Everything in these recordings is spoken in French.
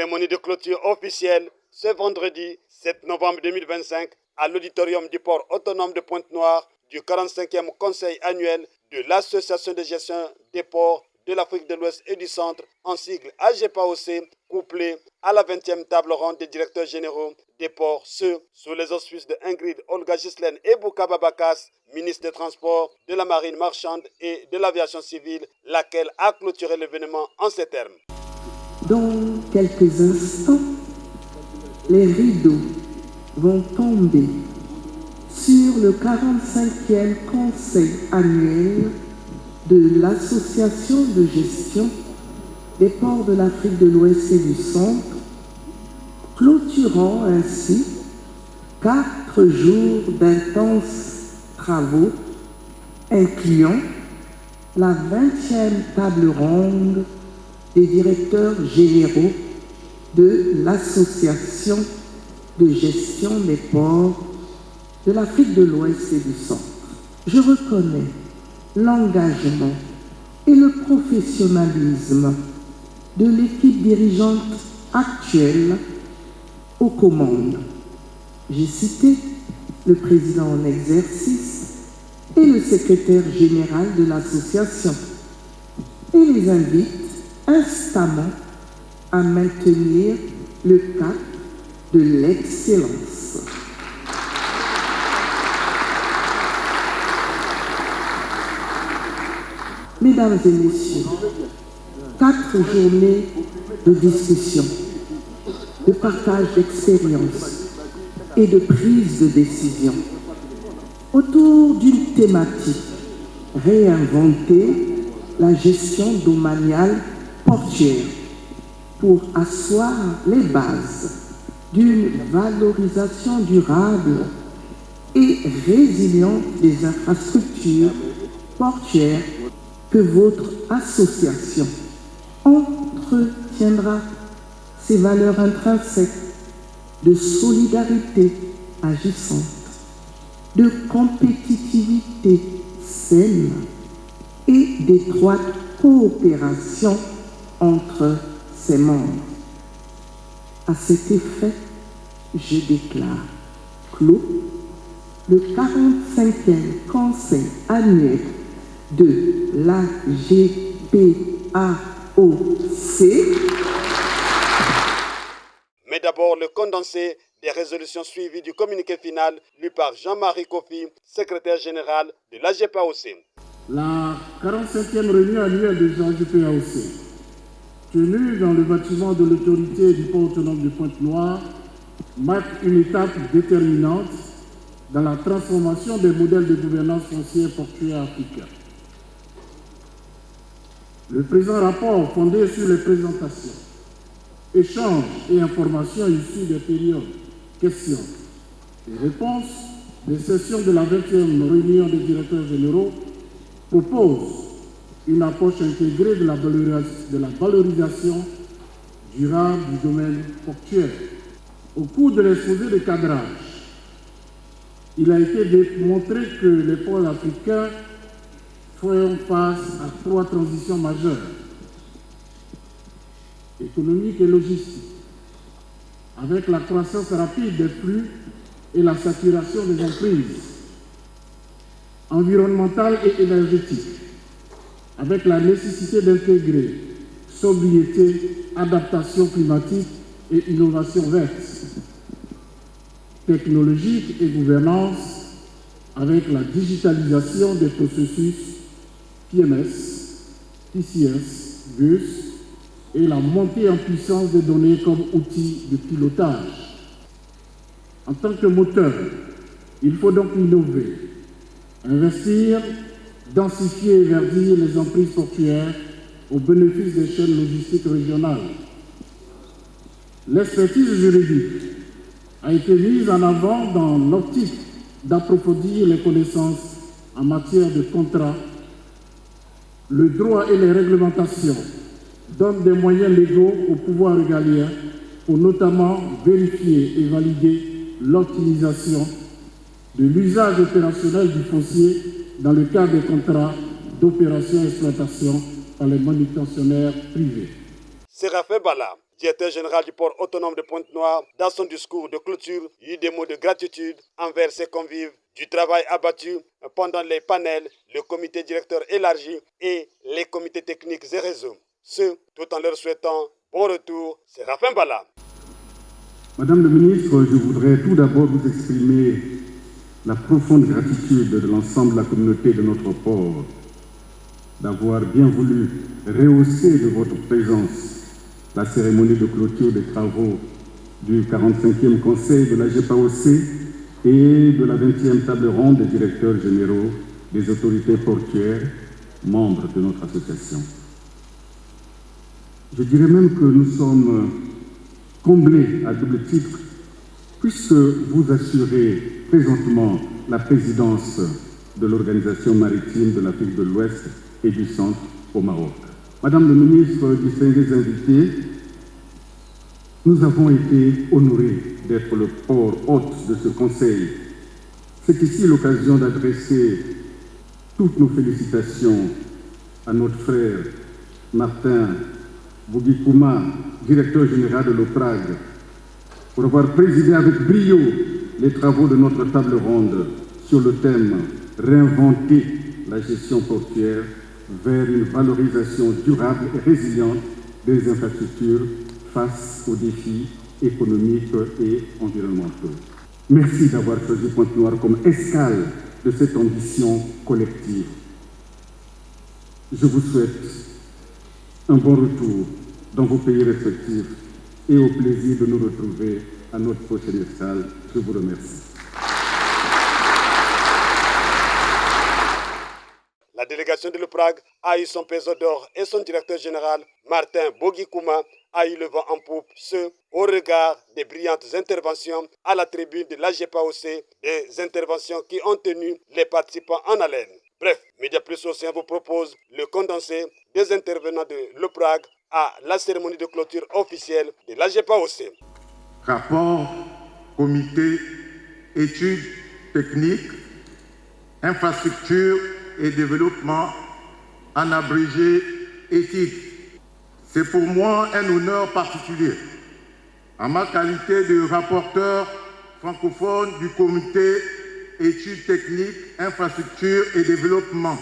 Cérémonie de clôture officielle ce vendredi 7 novembre 2025 à l'auditorium du port autonome de Pointe-Noire du 45e Conseil annuel de l'Association de gestion des ports de l'Afrique de l'Ouest et du Centre, en sigle AGPAOC, couplé à la 20e table ronde des directeurs généraux des ports, ce sous les auspices de Ingrid Olga Ghislaine Ebouka Babakas, ministre des Transports, de la Marine marchande et de l'Aviation civile, laquelle a clôturé l'événement en ces termes. Dans quelques instants, les rideaux vont tomber sur le 45e Conseil annuel de l'Association de gestion des ports de l'Afrique de l'Ouest et du Centre, clôturant ainsi 4 jours d'intenses travaux, incluant la 20e table ronde des directeurs généraux de l'Association de gestion des ports de l'Afrique de l'Ouest et du Centre. Je reconnais l'engagement et le professionnalisme de l'équipe dirigeante actuelle aux commandes. J'ai cité le président en exercice et le secrétaire général de l'association et les invite instamment à maintenir le cap de l'excellence. Mesdames et messieurs, 4 journées de discussion, de partage d'expériences et de prise de décision autour d'une thématique: réinventer la gestion domaniale portuaire pour asseoir les bases d'une valorisation durable et résiliente des infrastructures portuaires que votre association entretiendra ses valeurs intrinsèques de solidarité agissante, de compétitivité saine et d'étroite coopération entre ses membres. À cet effet, je déclare clos le 45e Conseil annuel de l'AGPAOC. Mais d'abord, le condensé des résolutions suivies du communiqué final lu par Jean-Marie Kofi, secrétaire général de l'AGPAOC. La 45e réunion annuelle de l'AGPAOC, tenue dans le bâtiment de l'autorité du port autonome de Pointe-Noire, marque une étape déterminante dans la transformation des modèles de gouvernance foncière portuaire africains. Le présent rapport, fondé sur les présentations, échanges et informations issues des périodes questions et réponses des sessions de la 20e réunion des directeurs généraux, propose une approche intégrée de la valorisation durable du domaine portuaire. Au cours de l'exposé de cadrage, il a été démontré que les ports africains font face à 3 transitions majeures: économique et logistique, avec la croissance rapide des flux et la saturation des emprises, environnementale et énergétique, avec la nécessité d'intégrer sobriété, adaptation climatique et innovation verte, technologique et gouvernance, avec la digitalisation des processus PMS, PCS, GUS et la montée en puissance des données comme outil de pilotage. En tant que moteur, il faut donc innover, investir, densifier et verdir les emprises portuaires au bénéfice des chaînes logistiques régionales. L'expertise juridique a été mise en avant dans l'optique d'approfondir les connaissances en matière de contrat. Le droit et les réglementations donnent des moyens légaux au pouvoir régalien pour notamment vérifier et valider l'optimisation de l'usage opérationnel du foncier dans le cadre des contrats d'opération et d'exploitation par les manutentionnaires privés. Séraphin Bala, directeur général du port autonome de Pointe-Noire, dans son discours de clôture, eut des mots de gratitude envers ses convives du travail abattu pendant les panels, le comité directeur élargi et les comités techniques et réseaux. Ce, tout en leur souhaitant bon retour. C'est Raphaël Bala. Madame le ministre, je voudrais tout d'abord vous exprimer la profonde gratitude de l'ensemble de la communauté de notre port d'avoir bien voulu rehausser de votre présence la cérémonie de clôture des travaux du 45e Conseil de la GEPAOC et de la 20e table ronde des directeurs généraux des autorités portuaires, membres de notre association. Je dirais même que nous sommes comblés à double titre, puisque vous assurez présentement la présidence de l'Organisation maritime de l'Afrique de l'Ouest et du Centre au Maroc. Madame le ministre, distingués invités, nous avons été honorés d'être le port hôte de ce conseil. C'est ici l'occasion d'adresser toutes nos félicitations à notre frère Martin Bougikouma, directeur général de l'OPRAG, pour avoir présidé avec brio les travaux de notre table ronde sur le thème « Réinventer la gestion portuaire vers une valorisation durable et résiliente des infrastructures face aux défis économiques et environnementaux ». Merci d'avoir choisi Pointe-Noire comme escale de cette ambition collective. Je vous souhaite un bon retour dans vos pays respectifs et au plaisir de nous retrouver à notre prochaine escale. Je vous remercie. La délégation de l'OPRAG a eu son peso d'or et son directeur général, Martin Bougikouma, a eu le vent en poupe, ce au regard des brillantes interventions à la tribune de la GEPAOC, des interventions qui ont tenu les participants en haleine. Bref, Média Plus Océan vous propose le condensé des intervenants de l'OPRAG à la cérémonie de clôture officielle de la GEPAOC. Rapport, comité, études techniques, infrastructures et développement, en abrégé éthique. C'est pour moi un honneur particulier, en ma qualité de rapporteur francophone du comité études techniques, infrastructures et développement,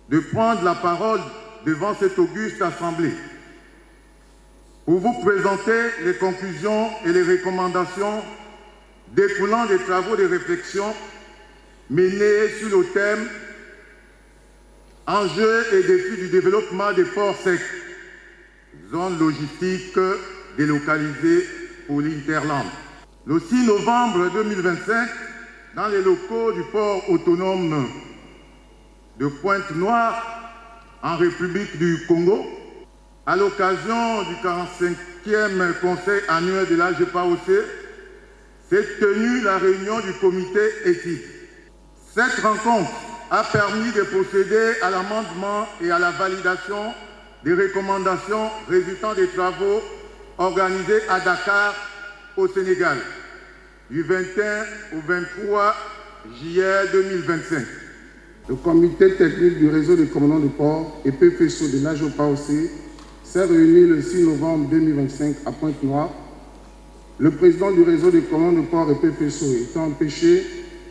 de prendre la parole devant cette auguste assemblée pour vous présenter les conclusions et les recommandations découlant des travaux de réflexion menés sur le thème « Enjeux et défis du développement des ports secs, zone logistique délocalisée pour l'Interland ». Le 6 novembre 2025, dans les locaux du port autonome de Pointe-Noire, en République du Congo, à l'occasion du 45e Conseil annuel de la GEPAOC, s'est tenue la réunion du comité éthique. Cette rencontre a permis de procéder à l'amendement et à la validation des recommandations résultant des travaux organisés à Dakar, au Sénégal, du 21 au 23 juillet 2025. Le comité technique du réseau des commandants de port et PFSO de la GEPAOC s'est réuni le 6 novembre 2025 à Pointe-Noire. Le président du réseau des commandants de port et PFSO étant empêché,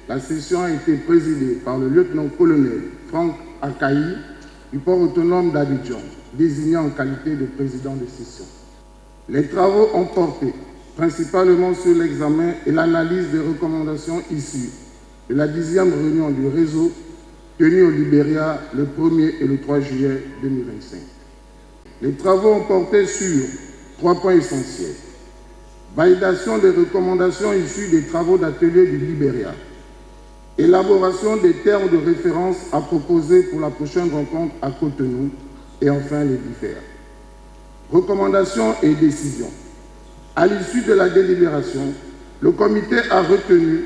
la session a été présidée par le lieutenant-colonel Franck Akaï du port autonome d'Abidjan, désigné en qualité de président de session. Les travaux ont porté principalement sur l'examen et l'analyse des recommandations issues de la 10e réunion du réseau tenue au Libéria le 1er et le 3 juillet 2025. Les travaux ont porté sur 3 points essentiels. Validation des recommandations issues des travaux d'atelier du Libéria. Élaboration des termes de référence à proposer pour la prochaine rencontre à Cotonou. Et enfin, les différents. Recommandations et décisions. À l'issue de la délibération, le comité a retenu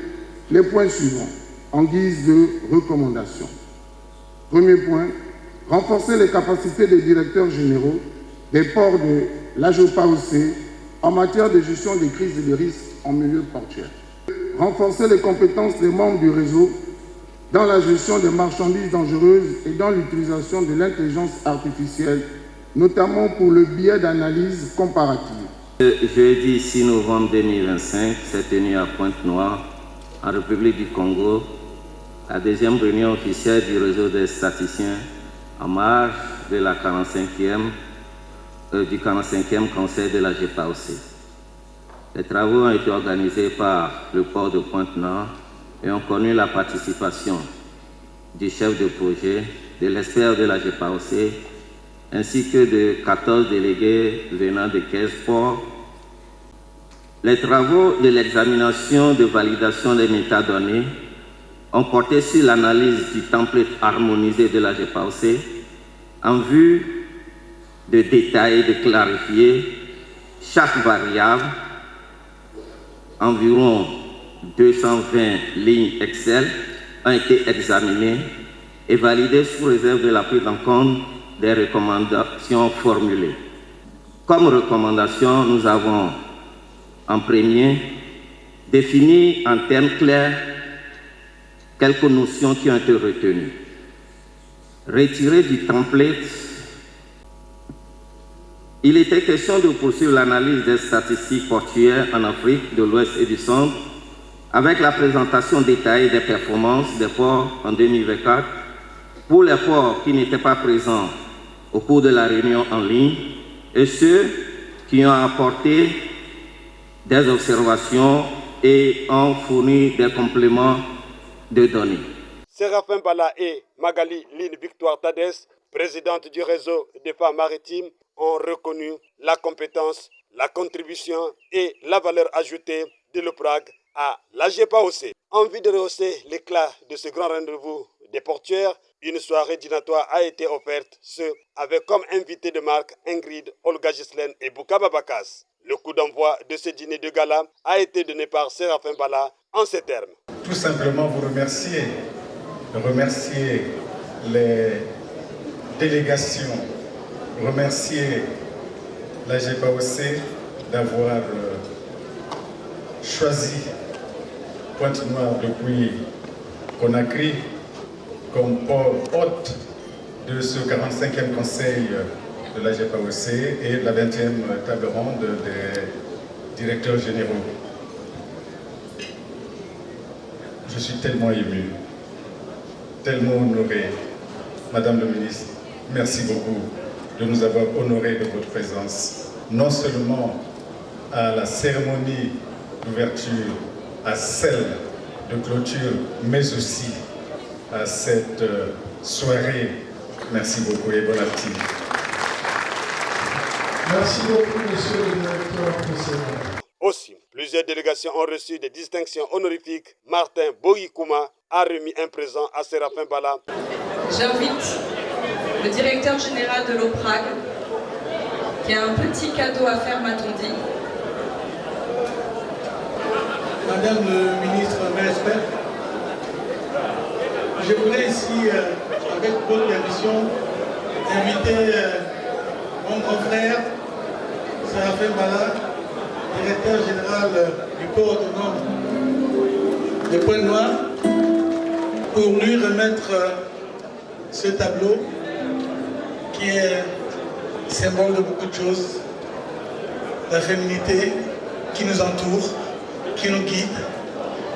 les points suivants en guise de recommandations. Premier point, renforcer les capacités des directeurs généraux des ports de la GEPAOC en matière de gestion des crises et des risques en milieu portuaire. Renforcer les compétences des membres du réseau dans la gestion des marchandises dangereuses et dans l'utilisation de l'intelligence artificielle notamment pour le biais d'analyse comparative. Le jeudi 6 novembre 2025 s'est tenue à Pointe-Noire, en République du Congo, la deuxième réunion officielle du réseau des statisticiens en marge de la 45e, du 45e conseil de la GEPAOC. Les travaux ont été organisés par le port de Pointe-Noire et ont connu la participation du chef de projet, de l'expert de la GEPAOC, ainsi que de 14 délégués venant de 15 ports. Les travaux de l'examination de validation des métadonnées ont porté sur l'analyse du template harmonisé de la GEPAOC en vue de détailler et de clarifier chaque variable. Environ 220 lignes Excel ont été examinées et validées sous réserve de la prise en compte des recommandations formulées. Comme recommandation, nous avons en premier défini en termes clairs quelques notions qui ont été retenues. Retirer du template, il était question de poursuivre l'analyse des statistiques portuaires en Afrique de l'Ouest et du Centre avec la présentation détaillée des performances des ports en 2024 pour les ports qui n'étaient pas présents au cours de la réunion en ligne et ceux qui ont apporté des observations et ont fourni des compléments de données. Séraphin Bala et Magali Line Victoire Tades, présidente du réseau des femmes maritimes, ont reconnu la compétence, la contribution et la valeur ajoutée de l'OPRAG à la GEPAOC. Envie de rehausser l'éclat de ce grand rendez-vous des portuaires, une soirée dînatoire a été offerte, avec comme invité de marque Ingrid, Olga Gislaine et Boukaba Bakas. Le coup d'envoi de ce dîner de gala a été donné par Séraphin Bala en ces termes. Tout simplement vous remercier les délégations, remercier la GEPAOC d'avoir choisi Pointe-Noire depuis Conakry comme port hôte de ce 45e conseil de la GEPAOC et de la 20e table ronde des directeurs généraux. Je suis tellement ému, tellement honoré. Madame le ministre, merci beaucoup de nous avoir honorés de votre présence, non seulement à la cérémonie d'ouverture, à celle de clôture, mais aussi à cette soirée. Merci beaucoup et bon appétit. Merci beaucoup, monsieur le directeur précédent. Aussi, plusieurs délégations ont reçu des distinctions honorifiques. Martin Boyikouma a remis un présent à Séraphin Bala. J'invite le directeur général de l'OPRAG, qui a un petit cadeau à faire, m'a-t-on dit. Madame le ministre, mes respects, je voulais ici, avec votre permission, inviter mon grand frère, Séraphin Bala, directeur général du port autonome de Pointe-Noire, pour lui remettre ce tableau qui est symbole de beaucoup de choses, la féminité qui nous entoure, qui nous guide.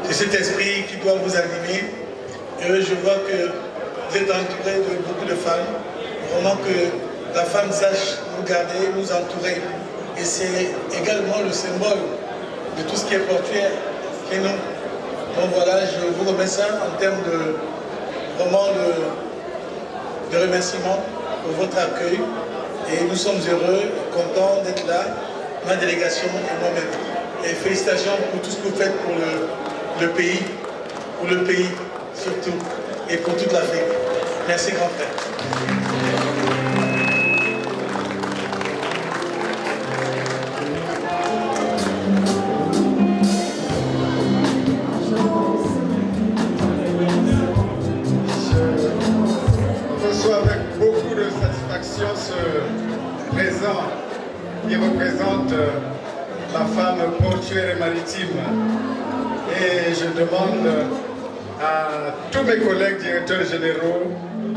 C'est cet esprit qui doit vous animer. Et je vois que vous êtes entouré de beaucoup de femmes. Vraiment que la femme sache nous garder, nous entourer. Et c'est également le symbole de tout ce qui est portuaire chez nous. Donc voilà, je vous remets ça en termes de vraiment de remerciements pour votre accueil. Et nous sommes heureux, contents d'être là, ma délégation et moi-même. Et félicitations pour tout ce que vous faites pour le pays surtout, et pour toute l'Afrique. Merci grand frère. Je reçois avec beaucoup de satisfaction ce présent qui représente la femme portuaire et maritime. Et je demande à tous mes collègues directeurs généraux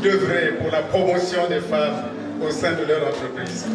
d'œuvrer pour la promotion des femmes au sein de leur entreprise.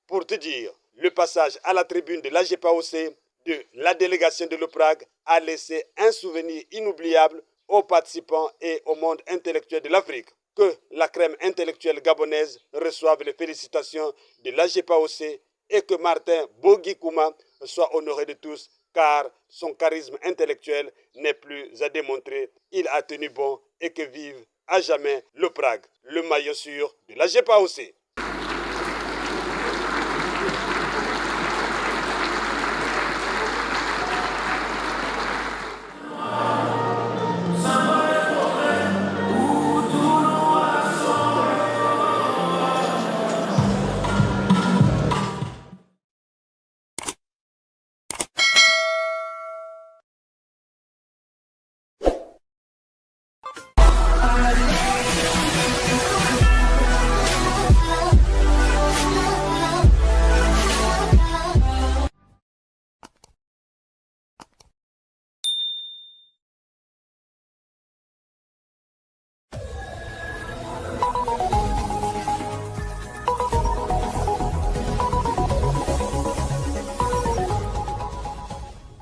Pour te dire, le passage à la tribune de l'AGPAOC de la délégation de l'OPRAG a laissé un souvenir inoubliable aux participants et au monde intellectuel de l'Afrique. Que la crème intellectuelle gabonaise reçoive les félicitations de l'AGPAOC et que Martin Bogui-Kouma soit honoré de tous car son charisme intellectuel n'est plus à démontrer. Il a tenu bon et que vive à jamais l'OPRAG, le maillot sûr de l'AGPAOC.